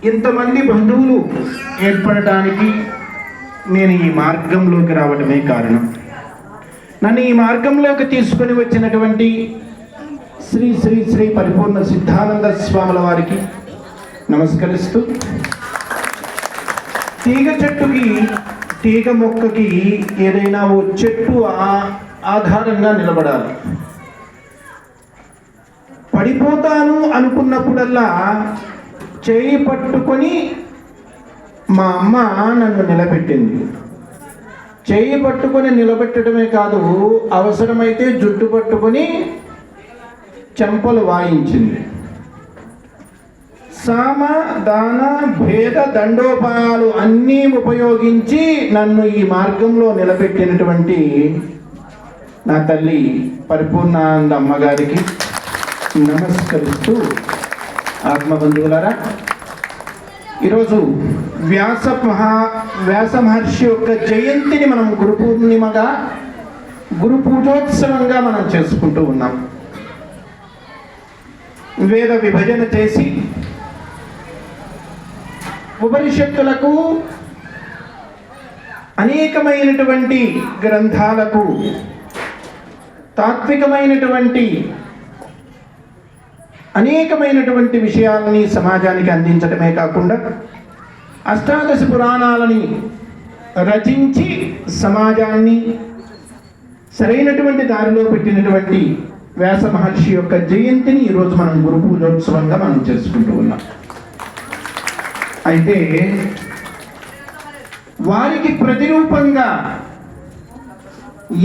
ఇంతమంది బంధువులు ఏర్పడటానికి నేను ఈ మార్గంలోకి రావడమే కారణం. నన్ను ఈ మార్గంలోకి తీసుకొని వచ్చినటువంటి శ్రీ శ్రీ శ్రీ పరిపూర్ణ సిద్ధానంద స్వాముల వారికి నమస్కరిస్తూ, తీగ చెట్టుకి, తీగ మొక్కకి ఏదైనా ఓ చెట్టు ఆధారంగా నిలబడాలి. పడిపోతాను అనుకున్నప్పుడల్లా చేయి పట్టుకొని మా అమ్మ నన్ను నిలబెట్టింది. చేయి పట్టుకొని నిలబెట్టడమే కాదు, అవసరమైతే జుట్టు పట్టుకొని చెంపలు వాయించింది. సామ దాన భేద దండోపాయాలు అన్నీ ఉపయోగించి నన్ను ఈ మార్గంలో నిలబెట్టినటువంటి నా తల్లి పరిపూర్ణానంద అమ్మగారికి నమస్కరిస్తూ, ఆత్మబంధువులారా, ఈరోజు వ్యాస మహర్షి యొక్క జయంతిని మనం గురు పూర్ణిమగా, గురు పూజోత్సవంగా మనం చేసుకుంటూ ఉన్నాం. వేద విభజన చేసి ఉపనిషత్తులకు, అనేకమైనటువంటి గ్రంథాలకు, తాత్వికమైనటువంటి అనేకమైనటువంటి విషయాలని సమాజానికి అందించడమే కాకుండా అష్టాదశ పురాణాలని రచించి సమాజాన్ని సరైనటువంటి దారిలో పెట్టినటువంటి వ్యాస మహర్షి యొక్క జయంతిని ఈరోజు మనం గురు పూజోత్సవంగా మనం చేసుకుంటూ ఉన్నాం. అయితే వారికి ప్రతిరూపంగా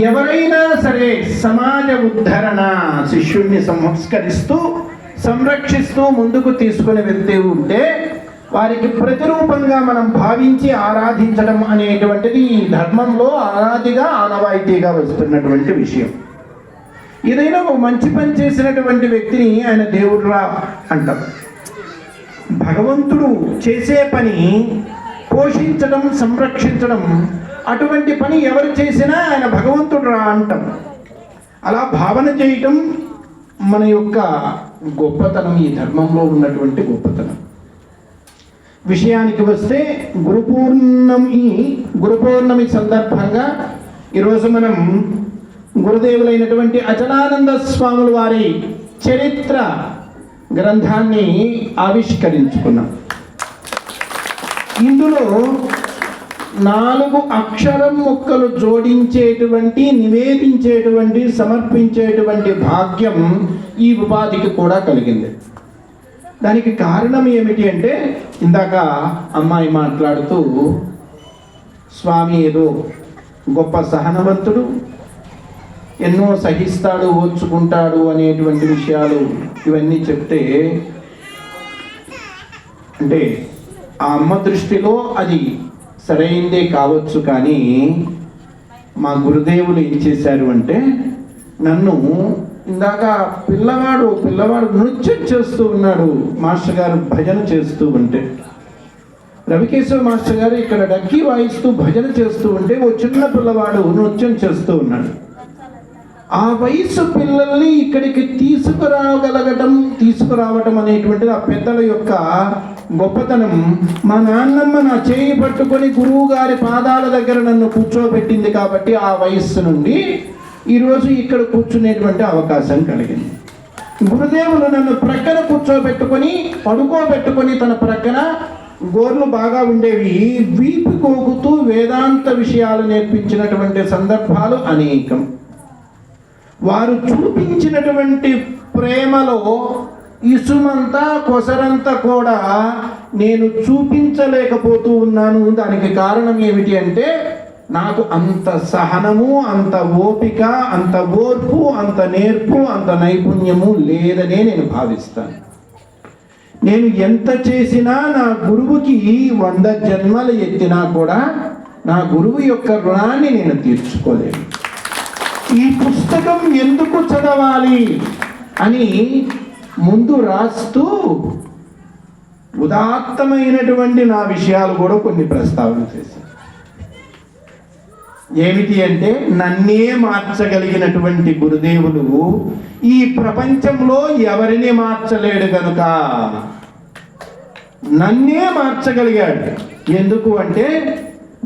ఎవరైనా సరే సమాజ ఉద్ధరణ, శిష్యుణ్ణి సంస్కరిస్తూ సంరక్షిస్తూ ముందుకు తీసుకుని వెళ్తూ ఉంటే వారికి ప్రతిరూపంగా మనం భావించి ఆరాధించడం అనేటువంటిది ఈ ధర్మంలో ఆరాధిగా, ఆనవాయితీగా వస్తున్నటువంటి విషయం. ఏదైనా ఒక మంచి పని చేసినటువంటి వ్యక్తిని ఆయన దేవుడురా అంటాం. భగవంతుడు చేసే పని పోషించడం, సంరక్షించడం, అటువంటి పని ఎవరు చేసినా ఆయన భగవంతుడు రా అంటాం. అలా భావన చేయటం మన యొక్క గొప్పతనం, ఈ ధర్మంలో ఉన్నటువంటి గొప్పతనం. విషయానికి వస్తే గురు పౌర్ణమి సందర్భంగా ఈరోజు మనం గురుదేవులైనటువంటి అచలానంద స్వాముల వారి చరిత్ర గ్రంథాన్ని ఆవిష్కరించుకున్నాం. ఇందులో 4 అక్షరం ముక్కలు జోడించేటువంటి, నివేదించేటువంటి, సమర్పించేటువంటి భాగ్యం ఈ ఉపాధికి కూడా కలిగింది. దానికి కారణం ఏమిటి అంటే, ఇందాక అమ్మాయి మాట్లాడుతూ స్వామి ఏదో గొప్ప సహనవంతుడు, ఎన్నో సహిస్తాడు, ఓర్చుకుంటాడు అనేటువంటి విషయాలు ఇవన్నీ చెప్తే, అంటే ఆ అమ్మ దృష్టిలో అది సరైందే కావచ్చు. కానీ మా గురుదేవులు ఏం చేశారు అంటే, నన్ను ఇందాక పిల్లవాడు నృత్యం చేస్తూ ఉన్నాడు, మాస్టర్ గారు భజన చేస్తూ ఉంటే, రవికేశవ మాస్టర్ గారు ఇక్కడ డక్కి వాయిస్తూ భజన చేస్తూ ఉంటే ఓ చిన్న పిల్లవాడు నృత్యం చేస్తూ ఉన్నాడు. ఆ వయసు పిల్లల్ని ఇక్కడికి తీసుకురావటం అనేటువంటిది ఆ పెద్దల యొక్క గొప్పతనం. మా నాన్నమ్మ నా చేయి పట్టుకొని గురువు గారి పాదాల దగ్గర నన్ను కూర్చోబెట్టింది కాబట్టి ఆ వయస్సు నుండి ఈరోజు ఇక్కడ కూర్చునేటువంటి అవకాశం కలిగింది. గురుదేవులు నన్ను ప్రక్కన పడుకోబెట్టుకొని తన ప్రక్కన గోర్లు బాగా ఉండేవి, వీపు కోగుతూ వేదాంత విషయాలు నేర్పించినటువంటి సందర్భాలు అనేకం. వారు చూపించినటువంటి ప్రేమలో ఇసుమంతా కొసరంతా కూడా నేను చూపించలేకపోతూ ఉన్నాను. దానికి కారణం ఏమిటి అంటే, నాకు అంత సహనము, అంత ఓపిక, అంత ఓర్పు, అంత నేర్పు, అంత నైపుణ్యము లేదనే నేను భావిస్తాను. నేను ఎంత చేసినా నా గురువుకి 100 జన్మలు ఎత్తినా కూడా నా గురువు యొక్క రుణాన్ని నేను తీర్చుకోలేను. ఈ పుస్తకం ఎందుకు చదవాలి అని ముందు రాస్తూ ఉదాత్తమైనటువంటి నా విషయాలు కూడా కొన్ని ప్రస్తావన చేశాను. ఏమిటి అంటే, నన్నే మార్చగలిగినటువంటి గురుదేవులు ఈ ప్రపంచంలో ఎవరిని మార్చలేడు కనుక నన్నే మార్చగలిగాడు. ఎందుకు అంటే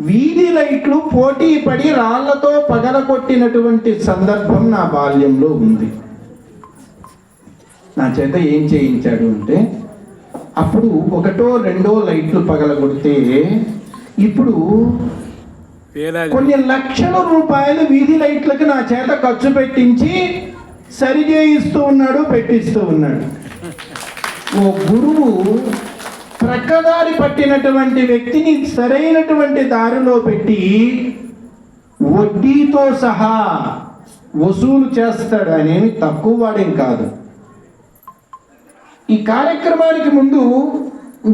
వీధి లైట్లు పోటీ పడి రాళ్లతో పగలగొట్టినటువంటి సందర్భం నా బాల్యంలో ఉంది. నా చేత ఏం చేయించాడు అంటే, అప్పుడు ఒకటో రెండో లైట్లు పగలగొడితే ఇప్పుడు కొన్ని లక్షల రూపాయలు వీధి లైట్లకు నా చేత ఖర్చు పెట్టించి సరి చేయిస్తూ ఉన్నాడు, పెట్టిస్తూ ఉన్నాడు. ఓ గురువు ప్రక్కదారి పట్టినటువంటి వ్యక్తిని సరైనటువంటి దారిలో పెట్టి వడ్డీతో సహా వసూలు చేస్తాడు. అనేమి తక్కువ వాడేం కాదు. ఈ కార్యక్రమానికి ముందు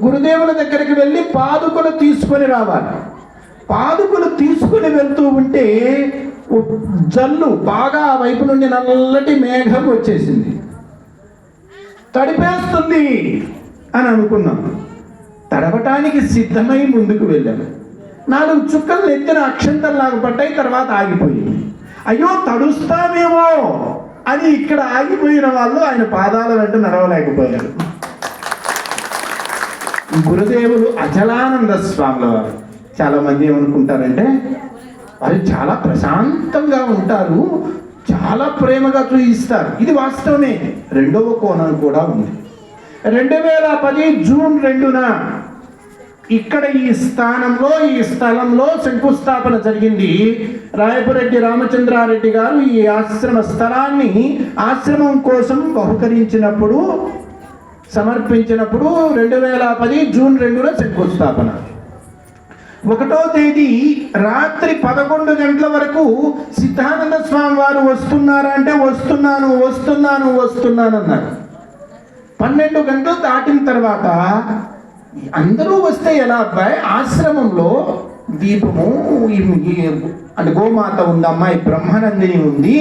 గురుదేవుల దగ్గరికి వెళ్ళి పాదుకలు తీసుకొని రావాలి. పాదుకలు తీసుకుని వెళ్తూ ఉంటే జల్లు బాగా ఆ వైపు నుండి నల్లటి మేఘం వచ్చేసింది. తడిపేస్తుంది అని అనుకున్నాం. తడవటానికి సిద్ధమై ముందుకు వెళ్ళాను. 4 చుక్కలు ఎత్తిన అక్షంతల్లాగా పడ్డాయి. తర్వాత ఆగిపోయింది. అయ్యో తడుస్తామేమో అని ఇక్కడ ఆగిపోయిన వాళ్ళు ఆయన పాదాల వెంట నడవలేకపోయారు. గురుదేవులు అచలానంద స్వాముల వారు. చాలా మంది ఏమనుకుంటారంటే వాళ్ళు చాలా ప్రశాంతంగా ఉంటారు, చాలా ప్రేమగా చూయిస్తారు. ఇది వాస్తవమే. రెండవ కోణం కూడా ఉంది. 2010 జూన్ 2న ఇక్కడ ఈ స్థానంలో, ఈ స్థలంలో శంకుస్థాపన జరిగింది. రాయపురెడ్డి రామచంద్రారెడ్డి గారు ఈ ఆశ్రమ స్థలాన్ని ఆశ్రమం కోసం బహుకరించినప్పుడు, సమర్పించినప్పుడు 2010 జూన్ 2న శంకుస్థాపన. 1వ తేదీ రాత్రి 11 గంటల వరకు సిద్ధానంద స్వామి వారు వస్తున్నారంటే వస్తున్నాను అన్నారు. 12 గంటలు దాటిన తర్వాత అందరూ వస్తే ఎలా అబ్బాయి, ఆశ్రమంలో దీపము అంటే గోమాత ఉంది, అమ్మాయి బ్రహ్మనందిని ఉంది,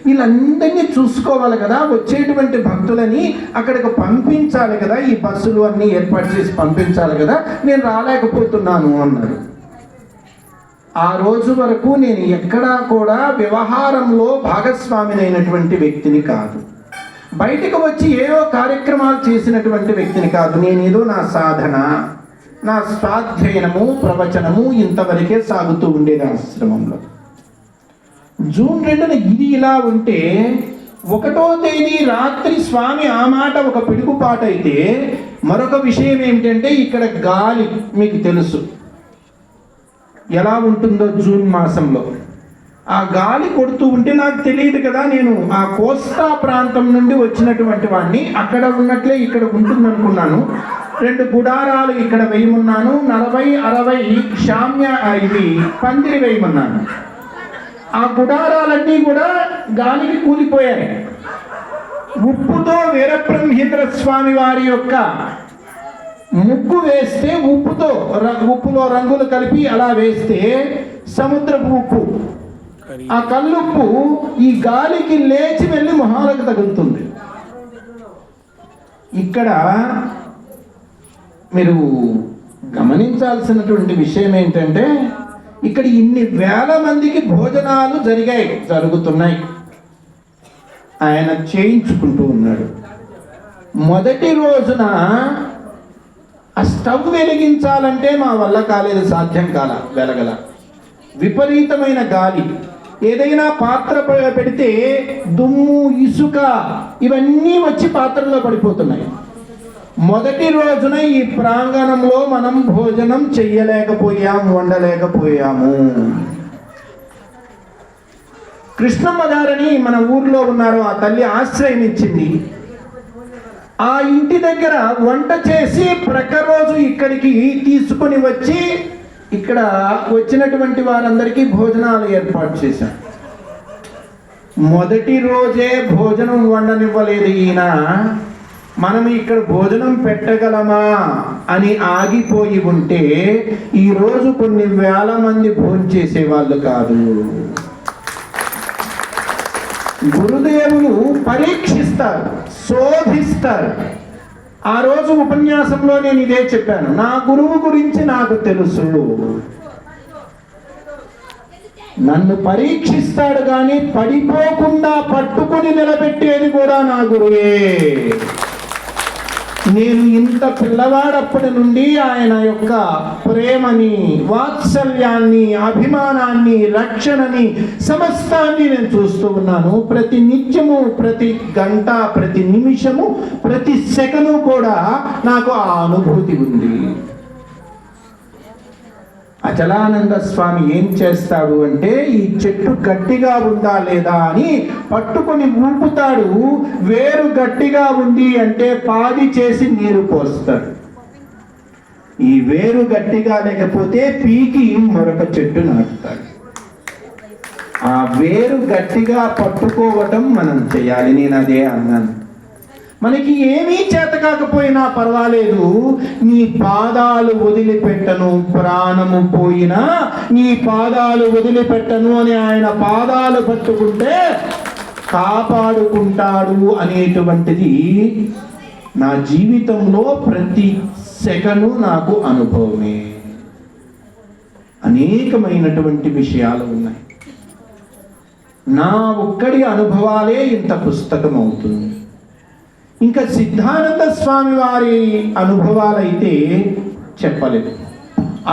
వీళ్ళందరినీ చూసుకోవాలి కదా, వచ్చేటువంటి భక్తులని అక్కడికి పంపించాలి కదా, ఈ బస్సులు అన్నీ ఏర్పాటు చేసి పంపించాలి కదా, నేను రాలేకపోతున్నాను అన్నారు. ఆ రోజు వరకు నేను ఎక్కడా కూడా వ్యవహారంలో భాగస్వామినైనటువంటి వ్యక్తిని కాదు, బయటకు వచ్చి ఏవో కార్యక్రమాలు చేసినటువంటి వ్యక్తిని కాదు. నేనేదో నా సాధన, నా స్వాధ్యయనము, ప్రవచనము ఇంతవరకే సాగుతూ ఉండేది ఆశ్రమంలో. జూన్ 2న ఇది ఇలా ఉంటే 1వ తేదీ రాత్రి స్వామి ఆ మాట ఒక పిడుగుపాట అయితే, మరొక విషయం ఏమిటంటే ఇక్కడ గాలి మీకు తెలుసు ఎలా ఉంటుందో. జూన్ మాసంలో ఆ గాలి కొడుతూ ఉంటే నాకు తెలియదు కదా, నేను ఆ కోస్తా ప్రాంతం నుండి వచ్చినటువంటి వాడిని, అక్కడ ఉన్నట్లే ఇక్కడ ఉంటుందనుకున్నాను. 2 గుడారాలు ఇక్కడ వేయమన్నాను, 40-60 శామ్య ఇది పందిరి వేయమన్నాను. ఆ గుడారాలన్నీ కూడా గాలికి కూలిపోయాయి. ఉప్పుతో వీరబ్రహ్మేంద్ర స్వామి వారి యొక్క ముగ్గు వేస్తే, ఉప్పులో రంగులు కలిపి అలా వేస్తే సముద్రపు ఉప్పు, ఆ కల్లుప్పు ఈ గాలికి లేచి వెళ్ళి మొహాలకు తగులుతుంది. ఇక్కడ మీరు గమనించాల్సినటువంటి విషయం ఏంటంటే, ఇక్కడ ఇన్ని వేల మందికి భోజనాలు జరుగుతున్నాయి. ఆయన చేయించుకుంటూ ఉన్నాడు. మొదటి రోజున ఆ స్టవ్ వెలిగించాలంటే మా వల్ల కాలేదు, సాధ్యం వెలగల. విపరీతమైన గాలి. ఏదైనా పాత్ర పెడితే దుమ్ము, ఇసుక ఇవన్నీ వచ్చి పాత్రలో పడిపోతున్నాయి. మొదటి రోజున ఈ ప్రాంగణంలో మనం భోజనం చెయ్యలేకపోయాము, వండలేకపోయాము. కృష్ణమ్మ గారని మన ఊర్లో ఉన్నారు, ఆ తల్లి ఆశ్రయం ఇచ్చింది. ఆ ఇంటి దగ్గర వంట చేసి ప్రతిరోజు ఇక్కడికి తీసుకొని వచ్చి ఇక్కడ వచ్చినటువంటి వారందరికీ భోజనాలు ఏర్పాటు చేశాం. మొదటి రోజే భోజనం వండనివ్వలేదు ఈయన. మనం ఇక్కడ భోజనం పెట్టగలమా అని ఆగిపోయి ఉంటే ఈరోజు కొన్ని వేల మంది భోంచేసే వాళ్ళు కాదు. గురుదేవులు పరీక్షిస్తారు, శోధిస్తారు. ఆ రోజు ఉపన్యాసంలో నేను ఇదే చెప్పాను, నా గురువు గురించి నాకు తెలుసు. నన్ను పరీక్షిస్తాడు కానీ పడిపోకుండా పట్టుకుని నిలబెట్టేది కూడా నా గురువే. నేను ఇంత పిల్లవాడప్పటి నుండి ఆయన యొక్క ప్రేమని, వాత్సల్యాన్ని, అభిమానాన్ని, రక్షణని, సమస్తాన్ని నేను చూస్తూ ఉన్నాను. ప్రతి నిత్యము, ప్రతి గంట, ప్రతి నిమిషము, ప్రతి సెకను కూడా నాకు ఆ అనుభూతి ఉంది. అచలానంద స్వామి ఏం చేస్తాడు అంటే, ఈ చెట్టు గట్టిగా ఉందా లేదా అని పట్టుకొని ఊపుతాడు. వేరు గట్టిగా ఉంది అంటే పాది చేసి నీరు పోస్తాడు. ఈ వేరు గట్టిగా లేకపోతే పీకి మరొక చెట్టు నాటుతాడు. ఆ వేరు గట్టిగా పట్టుకోవటం మనం చేయాలి. నేను అదే అన్నాను. మనకి ఏమీ చేత కాకపోయినా పర్వాలేదు, నీ పాదాలు వదిలిపెట్టను, ప్రాణము పోయినా నీ పాదాలు వదిలిపెట్టను అని ఆయన పాదాలు పట్టుకుంటే కాపాడుకుంటాడు అనేటువంటిది నా జీవితంలో ప్రతి సెకను నాకు అనుభవమే. అనేకమైనటువంటి విషయాలు ఉన్నాయి. నా ఒక్కడి అనుభవాలే ఇంత పుస్తకం అవుతుంది. ఇంకా సిద్ధానంద స్వామి వారి అనుభవాలైతే చెప్పలేదు.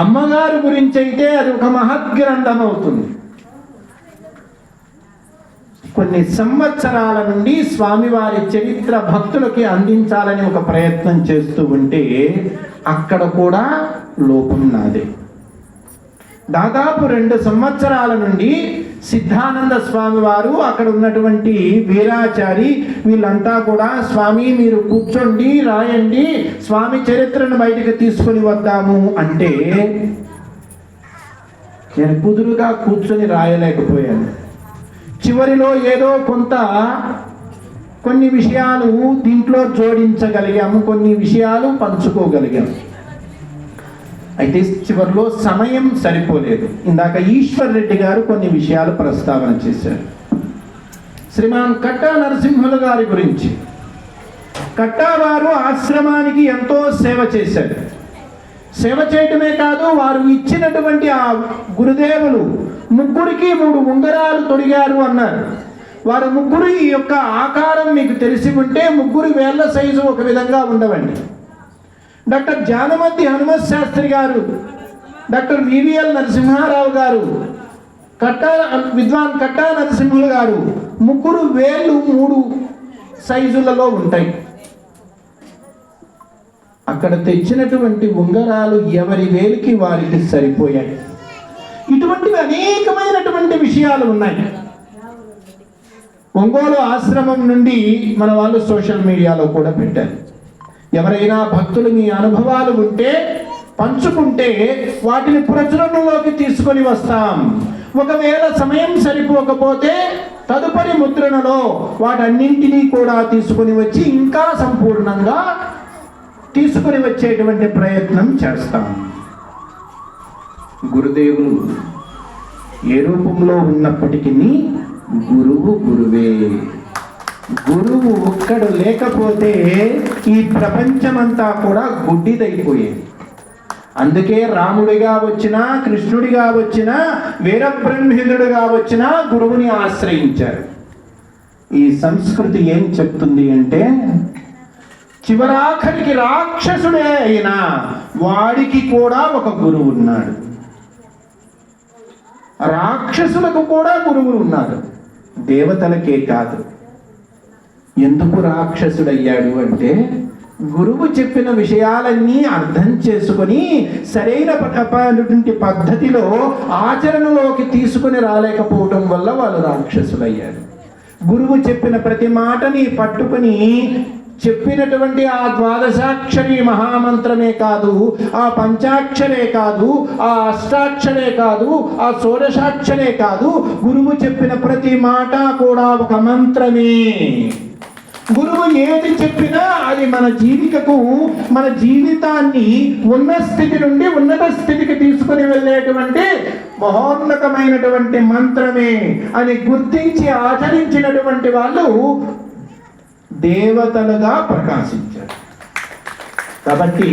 అమ్మగారి గురించి అయితే అది ఒక మహద్గ్రంథం అవుతుంది. కొన్ని సంవత్సరాల నుండి స్వామివారి చరిత్ర భక్తులకి అందించాలని ఒక ప్రయత్నం చేస్తూ ఉంటే అక్కడ కూడా లోపం నాదే. దాదాపు 2 సంవత్సరాల నుండి సిద్ధానంద స్వామి వారు, అక్కడ ఉన్నటువంటి వీరాచారి, వీళ్ళంతా కూడా స్వామి మీరు కూర్చోండి, రాయండి, స్వామి చరిత్రను బయటకు తీసుకొని వద్దాము అంటే నేను కుదురుగా కూర్చొని రాయలేకపోయాను. చివరిలో ఏదో కొన్ని విషయాలు దీంట్లో జోడించగలిగాము, కొన్ని విషయాలు పంచుకోగలిగాము. అయితే చివరిలో సమయం సరిపోలేదు. ఇందాక ఈశ్వర్ రెడ్డి గారు కొన్ని విషయాలు ప్రస్తావన చేశారు. శ్రీమాన్ కట్టా నరసింహులు గారి గురించి. కట్టా వారు ఆశ్రమానికి ఎంతో సేవ చేశారు. సేవ చేయటమే కాదు, వారు ఇచ్చినటువంటి ఆ గురుదేవులు 3కి 3 ఉంగరాలు తొడిగారు అన్నారు. వారు 3 యొక్క ఆకారం మీకు తెలిసి ఉంటే 3 వేళ్ల సైజు ఒక విధంగా ఉండవండి. డాక్టర్ జానమతి హనుమత్ శాస్త్రి గారు, డాక్టర్ వివిఎల్ నరసింహారావు గారు, విద్వాన్ కట్టా నరసింహులు గారు 3 వేళ్ళు 3 సైజులలో ఉంటాయి. అక్కడ తెచ్చినటువంటి ఉంగరాలు ఎవరి వేలికి వారికి సరిపోయాయి. ఇటువంటివి అనేకమైనటువంటి విషయాలు ఉన్నాయి. ఒంగోలు ఆశ్రమం నుండి మన వాళ్ళు సోషల్ మీడియాలో కూడా పెట్టారు. ఎవరైనా భక్తులు మీ అనుభవాలు ఉంటే పంచుకుంటే వాటిని ప్రచురణలోకి తీసుకొని వస్తాం. ఒకవేళ సమయం సరిపోకపోతే తదుపరి ముద్రణలో వాటన్నింటినీ కూడా తీసుకొని వచ్చి ఇంకా సంపూర్ణంగా తీసుకొని వచ్చేటువంటి ప్రయత్నం చేస్తాం. గురుదేవులు ఏ రూపంలో ఉన్నప్పటికీ గురువు గురువే. గురువు ఒక్కడు లేకపోతే ఈ ప్రపంచమంతా కూడా గుడ్డిదైపోయేది. అందుకే రాముడిగా వచ్చినా, కృష్ణుడిగా వచ్చినా, వీరబ్రహ్మేంద్రుడిగా వచ్చినా గురువుని ఆశ్రయించారు. ఈ సంస్కృతి ఏం చెప్తుంది అంటే, చివరాఖరికి రాక్షసుడే అయినా వాడికి కూడా ఒక గురువు ఉన్నాడు. రాక్షసులకు కూడా గురువులు ఉన్నారు, దేవతలకే కాదు. ఎందుకు రాక్షసుడయ్యాడు అంటే, గురువు చెప్పిన విషయాలన్నీ అర్థం చేసుకొని సరైన పద్ధతిలో ఆచరణలోకి తీసుకుని రాలేకపోవడం వల్ల వాళ్ళు రాక్షసులయ్యారు. గురువు చెప్పిన ప్రతి మాటని పట్టుకుని చెప్పినటువంటి ఆ ద్వాదశాక్షరి మహామంత్రమే కాదు, ఆ పంచాక్షరే కాదు, ఆ అష్టాక్షరే కాదు, ఆ షోడశాక్షరే కాదు, గురువు చెప్పిన ప్రతి మాట కూడా ఒక మంత్రమే. గురువు ఏది చెప్పినా అది మన మన జీవితాన్ని ఉన్న స్థితి నుండి ఉన్నత స్థితికి తీసుకుని వెళ్ళేటువంటి మహోన్నతమైనటువంటి మంత్రమే అని గుర్తించి ఆచరించినటువంటి వాళ్ళు దేవతలుగా ప్రకాశించారు. కాబట్టి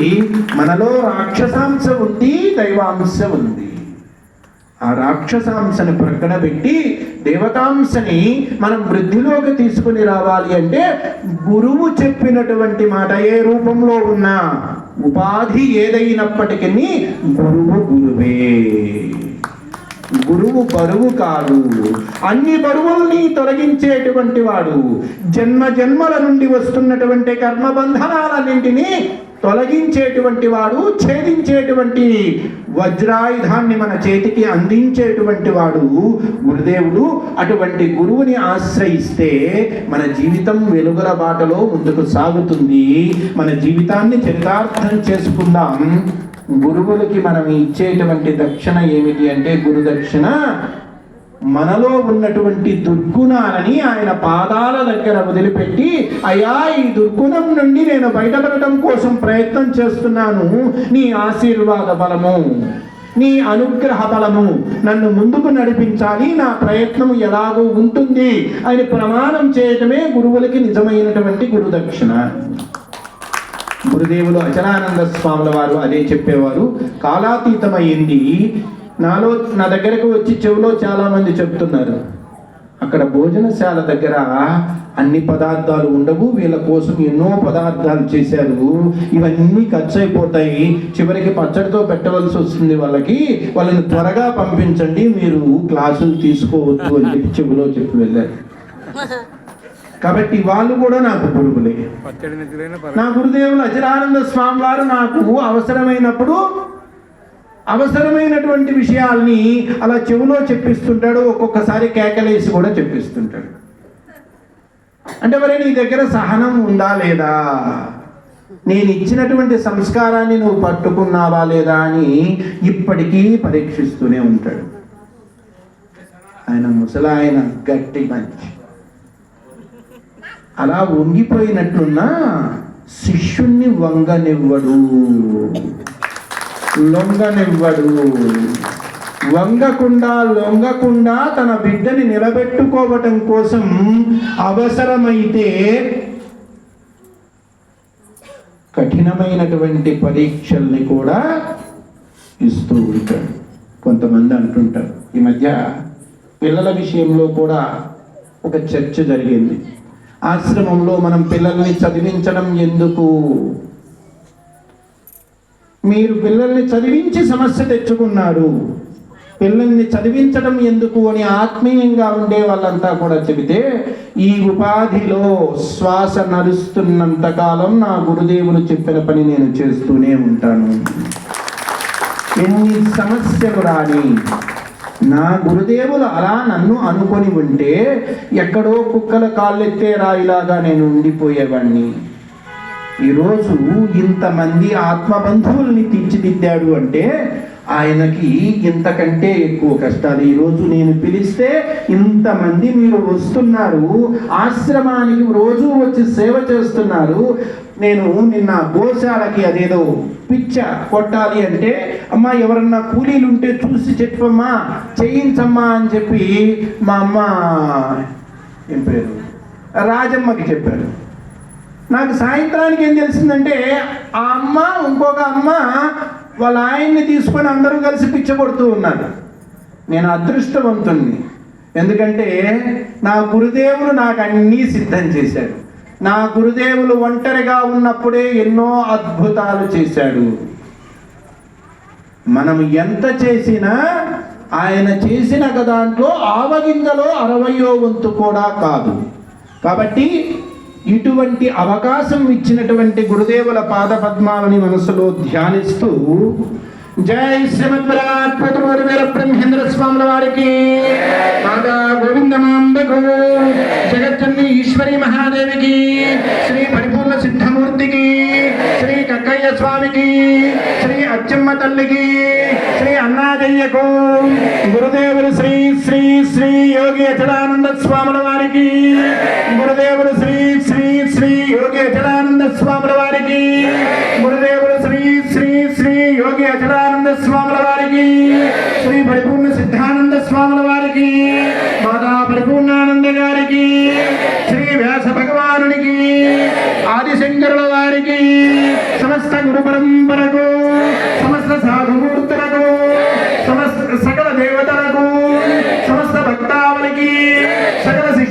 మనలో రాక్షసాంశ ఉంది, దైవాంశ ఉంది. ఆ రాక్షసాంశని ప్రక్కన పెట్టి దేవతాంశని మనం వృద్ధిలోకి తీసుకుని రావాలి అంటే గురువు చెప్పినటువంటి మాట ఏ రూపంలో ఉన్నా ఉపాధి ఏదైనప్పటికీ గురువే. గురువు బరువు కాదు, అన్ని బరువుల్ని తొలగించేటువంటి వాడు. జన్మ జన్మల నుండి వస్తున్నటువంటి కర్మబంధనాలన్నింటినీ తొలగించేటువంటి వాడు, ఛేదించేటువంటి వజ్రాయుధాన్ని మన చేతికి అందించేటువంటి వాడు గురుదేవుడు. అటువంటి గురువుని ఆశ్రయిస్తే మన జీవితం వెలుగుల బాటలో ముందుకు సాగుతుంది. మన జీవితాన్ని చరితార్థం చేసుకుందాం. గురువులకి మనం ఇచ్చేటువంటి దక్షిణ ఏమిటి అంటే, గురు దక్షిణ మనలో ఉన్నటువంటి దుర్గుణాలని ఆయన పాదాల దగ్గర వదిలిపెట్టి, అయ్యా ఈ దుర్గుణం నుండి నేను బయటపడటం కోసం ప్రయత్నం చేస్తున్నాను, నీ ఆశీర్వాద బలము, నీ అనుగ్రహ బలము నన్ను ముందుకు నడిపించాలి, నా ప్రయత్నం ఎలాగో ఉంటుంది అని ప్రమాణం చేయటమే గురువులకి నిజమైనటువంటి గురుదక్షిణ. గురుదేవులు అచలానంద స్వాముల వారు అదే చెప్పేవారు. కాలాతీతమైంది. నా దగ్గరకు వచ్చి చెవిలో చాలా మంది చెప్తున్నారు, అక్కడ భోజనశాల దగ్గర అన్ని పదార్థాలు ఉండవు, వీళ్ళ కోసం ఎన్నో పదార్థాలు చేశారు, ఇవన్నీ ఖర్చు అయిపోతాయి, చివరికి పచ్చడితో పెట్టవలసి వస్తుంది వాళ్ళని త్వరగా పంపించండి, మీరు క్లాసులు తీసుకోవద్దు అని చెప్పి చెవిలో చెప్పి వెళ్ళారు. కాబట్టి వాళ్ళు కూడా నాకు గురువులే. నా గురుదేవులు అచలానంద స్వామి వారు నాకు అవసరమైనటువంటి విషయాల్ని అలా చెవులో చెప్పిస్తుంటాడు, ఒక్కొక్కసారి కేకలేసి కూడా చెప్పిస్తుంటాడు. అంటే మరి నీ దగ్గర సహనం ఉందా లేదా, నేను ఇచ్చినటువంటి సంస్కారాన్ని నువ్వు పట్టుకున్నావా లేదా అని ఇప్పటికీ పరీక్షిస్తూనే ఉంటాడు. ఆయన ముసలాయన గట్టి మంచి. అలా వంగిపోయినట్లున్నా శిష్యుణ్ణి లొంగనివ్వడు. లొంగకుండా తన బిడ్డని నిలబెట్టుకోవటం కోసం అవసరమైతే కఠినమైనటువంటి పరీక్షల్ని కూడా ఇస్తూ ఉంటాడు. కొంతమంది అంటుంటారు, ఈ మధ్య పిల్లల విషయంలో కూడా ఒక చర్చ జరిగింది. ఆశ్రమంలో మనం పిల్లల్ని చదివించడం ఎందుకు, మీరు పిల్లల్ని చదివించి సమస్య తెచ్చుకున్నారు, పిల్లల్ని చదివించడం ఎందుకు అని ఆత్మీయంగా ఉండే వాళ్ళంతా కూడా చెబితే, ఈ ఉపాధిలో శ్వాస నడుస్తున్నంత కాలం నా గురుదేవులు చెప్పిన పని నేను చేస్తూనే ఉంటాను. ఎన్ని సమస్యలు రాని నా గురుదేవులు అలా నన్ను అనుకొని ఉంటే ఎక్కడో కుక్కల కాళ్ళెత్తే రాయిలాగా నేను ఉండిపోయేవాడిని. ఈరోజు ఇంతమంది ఆత్మబంధువుల్ని తీర్చిదిద్దాడు అంటే ఆయనకి ఇంతకంటే ఎక్కువ కష్టాలు. ఈరోజు నేను పిలిస్తే ఇంతమంది మీరు వస్తున్నారు, ఆశ్రమానికి రోజు వచ్చి సేవ చేస్తున్నారు. నేను నిన్న గోశాలకి అదేదో పిచ్చ కొట్టాలి అంటే, అమ్మా ఎవరన్నా కూలీలు ఉంటే చూసి చెప్పమ్మా, చేయించమ్మా అని చెప్పి మా అమ్మ ఏం పేరు రాజమ్మకి చెప్పారు. నాకు సాయంత్రానికి ఏం తెలిసిందంటే, ఆ అమ్మ ఇంకొక అమ్మ వాళ్ళ ఆయన్ని తీసుకొని అందరూ కలిసి పిచ్చగొడుతూ ఉన్నారు. నేను అదృష్టవంతుణ్ణి, ఎందుకంటే నా గురుదేవులు నాకు అన్నీ సిద్ధం చేశాడు. నా గురుదేవులు ఒంటరిగా ఉన్నప్పుడే ఎన్నో అద్భుతాలు చేశాడు. మనం ఎంత చేసినా ఆయన చేసిన దాంట్లో ఆవగింజలో 60వ వంతు కూడా కాదు. కాబట్టి ఇటువంటి అవకాశం ఇచ్చినటువంటి గురుదేవుల పాద పద్మాలని మనసులో ధ్యానిస్తూ, జై శ్రీమద్ వీర బ్రహ్మేంద్ర స్వాముల వారికి, మాతా గోవిందమాంబకు, జగజ్జనని ఈశ్వరి మహాదేవికి, శ్రీ పరిపూర్ణ సిద్ధమూర్తికి, శ్రీ కక్కయ్య స్వామికి, శ్రీ అచ్చమ్మ తల్లికి, శ్రీ అన్నాదయ్యకు, గురుదేవులు శ్రీ శ్రీ శ్రీ యోగి అచలానంద స్వాముల వారికి, గురుదేవులు శ్రీ శ్రీ శ్రీ యోగి అచలానంద స్వాముల వారికి, గురుదేవులు శ్రీ శ్రీ శ్రీ యోగి అచలానంద స్వాముల వారికి, శ్రీ పరిపూర్ణ సిద్ధానంద స్వాముల వారికి, మాతా పరిపూర్ణానంద గారికి, శ్రీ వ్యాస భగవానునికి, ఆదిశంకరుల వారికి, సమస్త గురు పరంపరకు, సమస్త సాధుమూర్తులకు, సమస్త సకల దేవత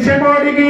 చేసేవాడికి